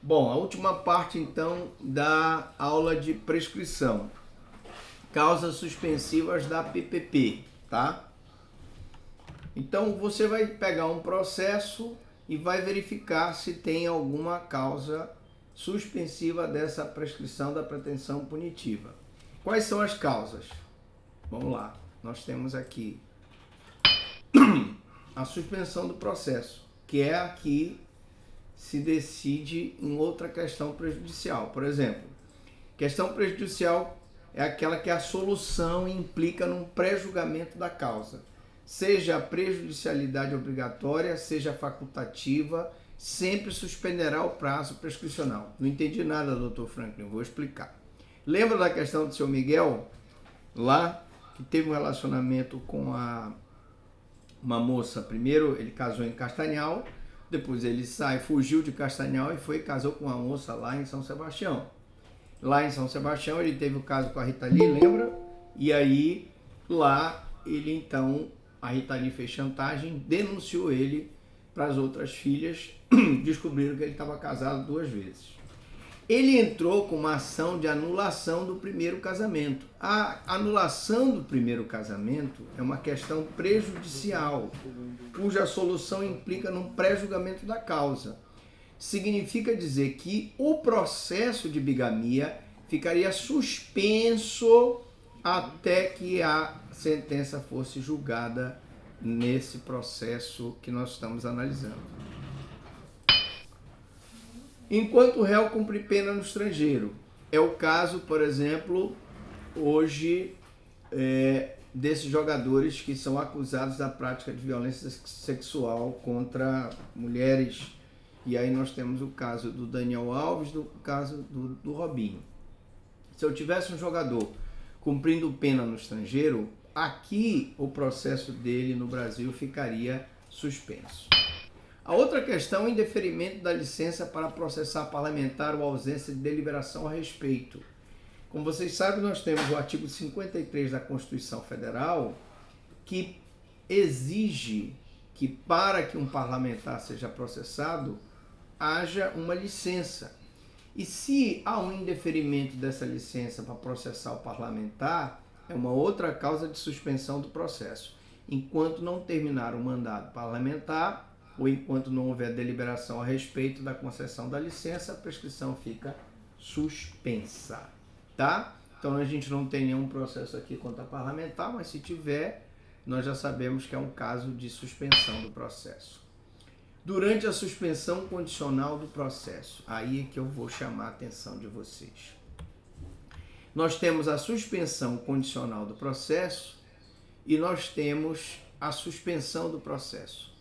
Bom, a última parte então da aula de prescrição. Causas suspensivas da PPP, tá? Então você vai pegar um processo e vai verificar se tem alguma causa suspensiva dessa prescrição da pretensão punitiva. Quais são as causas? Vamos lá, nós temos aqui a suspensão do processo, que é a que se decide em outra questão prejudicial. Por exemplo, questão prejudicial é aquela que a solução implica num pré-julgamento da causa, seja a prejudicialidade obrigatória, seja facultativa, sempre suspenderá o prazo prescricional. Não entendi nada, doutor Franklin, vou explicar. Lembra da questão do seu Miguel, lá, que teve um relacionamento com uma moça? Primeiro ele casou em Castanhal, depois ele fugiu de Castanhal e foi e casou com uma moça lá em São Sebastião. Lá em São Sebastião ele teve o caso com a Rita Lee, lembra? E aí lá ele então, a Rita Lee fez chantagem, denunciou ele para as outras filhas, descobriram que ele estava casado 2 vezes. Ele entrou com uma ação de anulação do primeiro casamento. A anulação do primeiro casamento é uma questão prejudicial, cuja solução implica num pré-julgamento da causa. Significa dizer que o processo de bigamia ficaria suspenso até que a sentença fosse julgada nesse processo que nós estamos analisando. Enquanto o réu cumpre pena no estrangeiro. É o caso, por exemplo, hoje, desses jogadores que são acusados da prática de violência sexual contra mulheres. E aí nós temos o caso do Daniel Alves, o caso do Robinho. Se eu tivesse um jogador cumprindo pena no estrangeiro, aqui o processo dele no Brasil ficaria suspenso. A outra questão é o indeferimento da licença para processar parlamentar ou ausência de deliberação a respeito. Como vocês sabem, nós temos o artigo 53 da Constituição Federal, que exige que para que um parlamentar seja processado, haja uma licença. E se há um indeferimento dessa licença para processar o parlamentar, é uma outra causa de suspensão do processo. Enquanto não terminar o mandato parlamentar, ou enquanto não houver deliberação a respeito da concessão da licença, a prescrição fica suspensa, tá? Então a gente não tem nenhum processo aqui contra parlamentar, mas se tiver, nós já sabemos que é um caso de suspensão do processo. Durante a suspensão condicional do processo, aí é que eu vou chamar a atenção de vocês. Nós temos a suspensão condicional do processo e nós temos a suspensão do processo.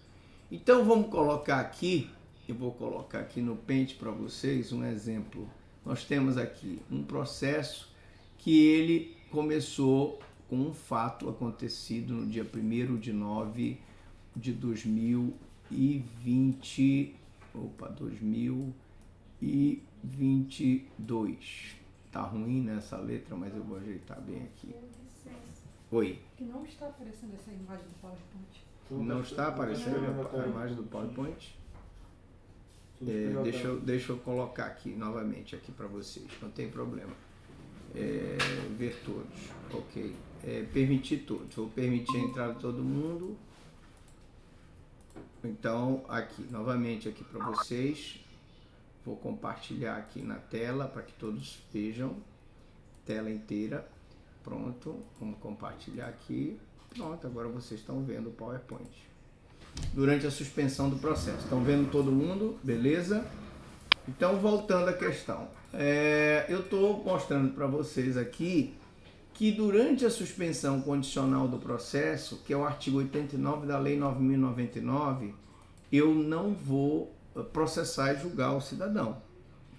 Então vamos colocar aqui, eu vou colocar aqui no pente para vocês um exemplo. Nós temos aqui um processo que ele começou com um fato acontecido no dia 1º de 9 de 2022. Tá ruim nessa letra, mas eu vou ajeitar bem aqui. Oi. Que não está aparecendo essa imagem do PowerPoint. Não está aparecendo a imagem do PowerPoint? Deixa eu colocar aqui novamente aqui para vocês, não tem problema. Ver todos, ok. Permitir todos, vou permitir a entrada de todo mundo. Então, aqui, novamente aqui para vocês, vou compartilhar aqui na tela para que todos vejam, tela inteira. Pronto, vamos compartilhar aqui. Pronto, agora vocês estão vendo o PowerPoint. Durante a suspensão do processo. Estão vendo todo mundo? Beleza? Então, voltando à questão. Eu estou mostrando para vocês aqui que durante a suspensão condicional do processo, que é o artigo 89 da Lei 9.099, eu não vou processar e julgar o cidadão.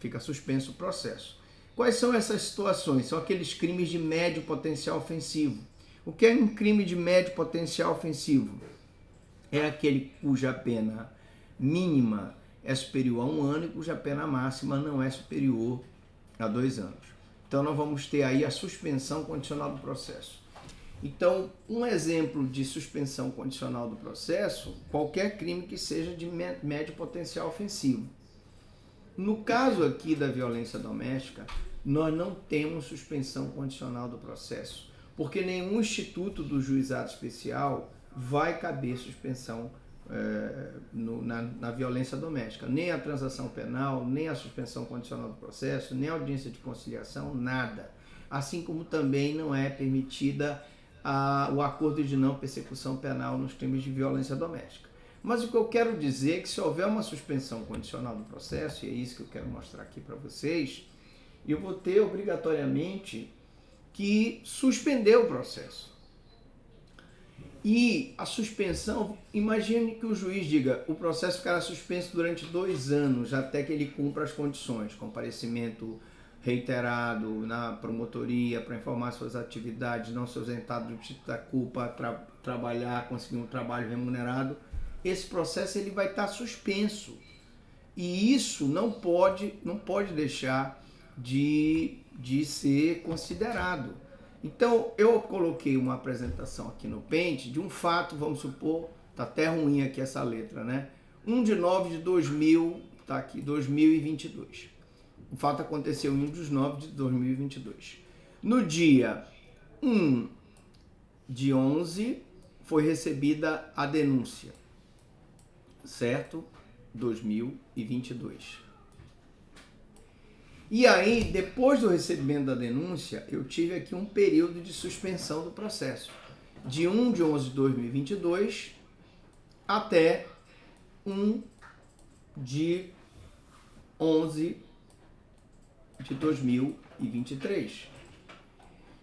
Fica suspenso o processo. Quais são essas situações? São aqueles crimes de médio potencial ofensivo. O que é um crime de médio potencial ofensivo? É aquele cuja pena mínima é superior a 1 ano e cuja pena máxima não é superior a 2 anos. Então nós vamos ter aí a suspensão condicional do processo. Então, um exemplo de suspensão condicional do processo, qualquer crime que seja de médio potencial ofensivo. No caso aqui da violência doméstica, nós não temos suspensão condicional do processo, porque nenhum instituto do juizado especial vai caber suspensão na violência doméstica. Nem a transação penal, nem a suspensão condicional do processo, nem a audiência de conciliação, nada. Assim como também não é permitida o acordo de não persecução penal nos crimes de violência doméstica. Mas o que eu quero dizer é que se houver uma suspensão condicional do processo, e é isso que eu quero mostrar aqui para vocês, eu vou ter obrigatoriamente que suspender o processo. E a suspensão, imagine que o juiz diga, o processo ficará suspenso durante 2 anos, até que ele cumpra as condições, comparecimento reiterado na promotoria para informar suas atividades, não se ausentar do título da culpa, trabalhar, conseguir um trabalho remunerado. Esse processo ele vai estar suspenso. E isso não pode deixar de ser considerado. Então, eu coloquei uma apresentação aqui no Paint de um fato, vamos supor, tá até ruim aqui essa letra, né? 1/9/2000, tá aqui, 2022. O fato aconteceu em 1/9/2022. No dia 1/11, foi recebida a denúncia, certo? 2022. E aí, depois do recebimento da denúncia, eu tive aqui um período de suspensão do processo. De 1/11/2022 até 1/11/2023.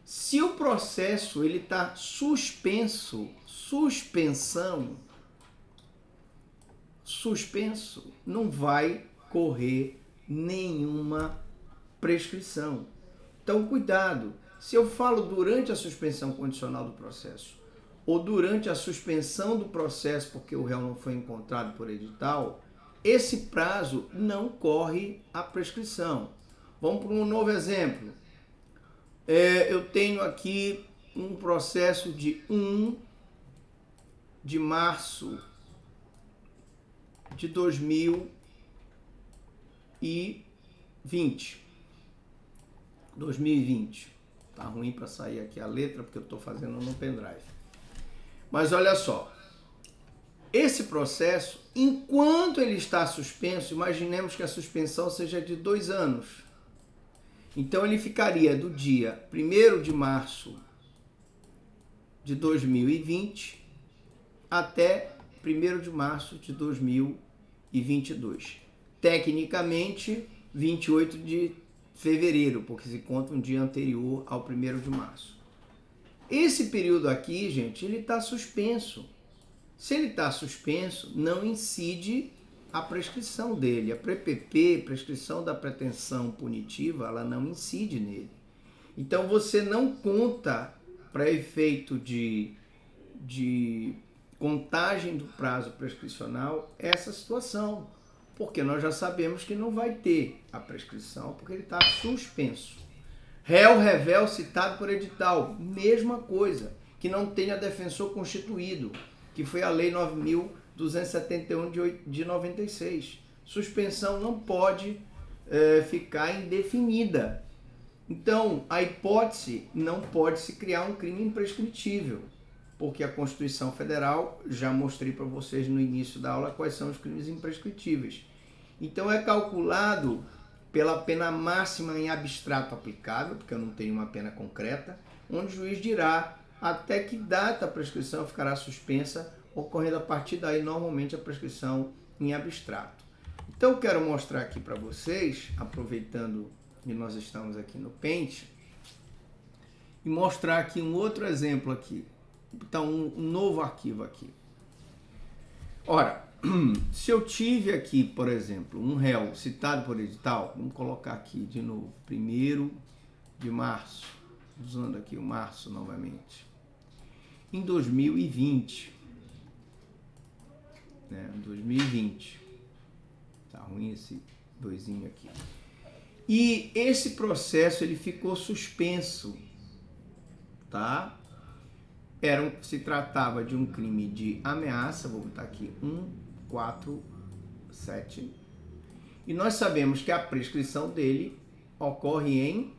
Se o processo ele está suspenso, não vai correr nenhuma prescrição. Então, cuidado. Se eu falo durante a suspensão condicional do processo ou durante a suspensão do processo porque o réu não foi encontrado por edital, esse prazo não corre a prescrição. Vamos para um novo exemplo. Eu tenho aqui um processo de 1 de março de 2020. Tá ruim para sair aqui a letra porque eu estou fazendo no pendrive. Mas olha só, esse processo, enquanto ele está suspenso, imaginemos que a suspensão seja de 2 anos. Então ele ficaria do dia 1º de março de 2020 até 1º de março de 2022. Tecnicamente, 28 de fevereiro, porque se conta um dia anterior ao 1º de março. Esse período aqui, gente, ele está suspenso. Se ele está suspenso, não incide a prescrição dele. A PPP, prescrição da pretensão punitiva, ela não incide nele. Então você não conta para efeito de contagem do prazo prescricional essa situação, porque nós já sabemos que não vai ter a prescrição, porque ele está suspenso. Réu revel citado por edital, mesma coisa, que não tenha defensor constituído, que foi a Lei 9.271 de 96. Suspensão não pode ficar indefinida. Então, a hipótese não pode se criar um crime imprescritível, porque a Constituição Federal, já mostrei para vocês no início da aula quais são os crimes imprescritíveis. Então é calculado pela pena máxima em abstrato aplicável, porque eu não tenho uma pena concreta, onde o juiz dirá até que data a prescrição ficará suspensa, ocorrendo a partir daí normalmente a prescrição em abstrato. Então eu quero mostrar aqui para vocês, aproveitando que nós estamos aqui no Paint, e mostrar aqui um outro exemplo aqui. Então, um novo arquivo aqui. Ora, se eu tive aqui, por exemplo, um réu citado por edital, vamos colocar aqui de novo, 1º de março, usando aqui o março novamente, em 2020, né, 2020, tá ruim esse doisinho aqui, e esse processo ele ficou suspenso, tá? Se tratava de um crime de ameaça, vou botar aqui 147, E nós sabemos que a prescrição dele ocorre em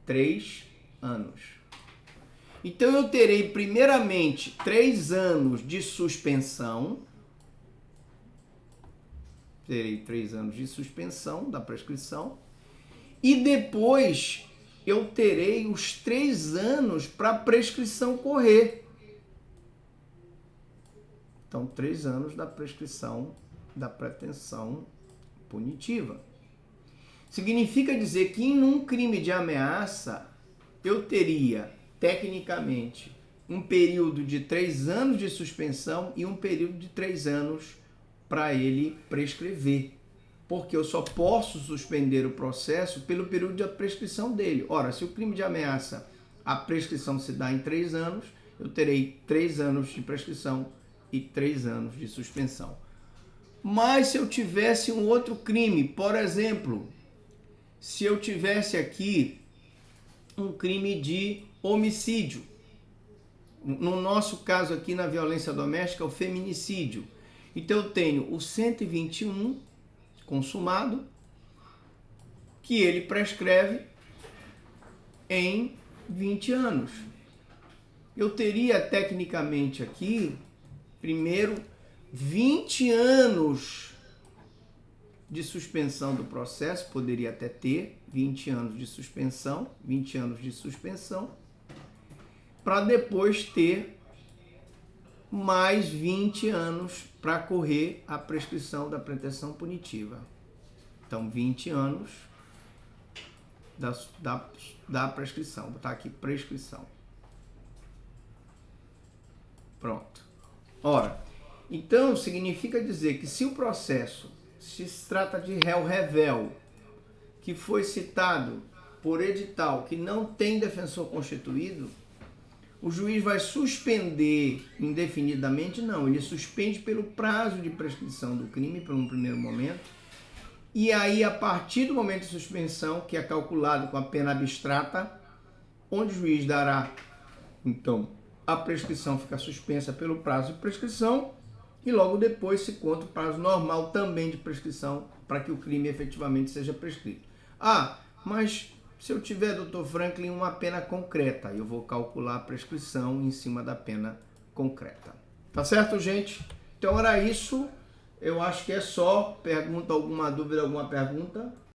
3 anos. Então eu terei primeiramente 3 anos de suspensão. Terei 3 anos de suspensão da prescrição. E depois eu terei os 3 anos para a prescrição correr. Então, 3 anos da prescrição da pretensão punitiva. Significa dizer que em um crime de ameaça, eu teria, tecnicamente, um período de 3 anos de suspensão e um período de 3 anos para ele prescrever. Porque eu só posso suspender o processo pelo período de prescrição dele. Ora, se o crime de ameaça, a prescrição se dá em 3 anos, eu terei 3 anos de prescrição e 3 anos de suspensão. Mas se eu tivesse um outro crime, por exemplo, se eu tivesse aqui um crime de homicídio, no nosso caso aqui na violência doméstica, o feminicídio. Então eu tenho o 121 consumado, que ele prescreve em 20 anos. Eu teria tecnicamente aqui, primeiro, 20 anos de suspensão do processo, poderia até ter 20 anos de suspensão, para depois ter mais 20 anos para correr a prescrição da pretensão punitiva. Então, 20 anos da prescrição. Vou botar aqui prescrição. Pronto. Ora, então significa dizer que se o processo se trata de réu revel, que foi citado por edital, que não tem defensor constituído, o juiz vai suspender indefinidamente? Não, ele suspende pelo prazo de prescrição do crime, por um primeiro momento, e aí a partir do momento de suspensão, que é calculado com a pena abstrata, onde o juiz dará, então, a prescrição fica suspensa pelo prazo de prescrição, e logo depois se conta o prazo normal também de prescrição para que o crime efetivamente seja prescrito. Ah, mas se eu tiver, Dr. Franklin, uma pena concreta, eu vou calcular a prescrição em cima da pena concreta. Tá certo, gente? Então era isso. Eu acho que é só. Pergunta, alguma dúvida, alguma pergunta?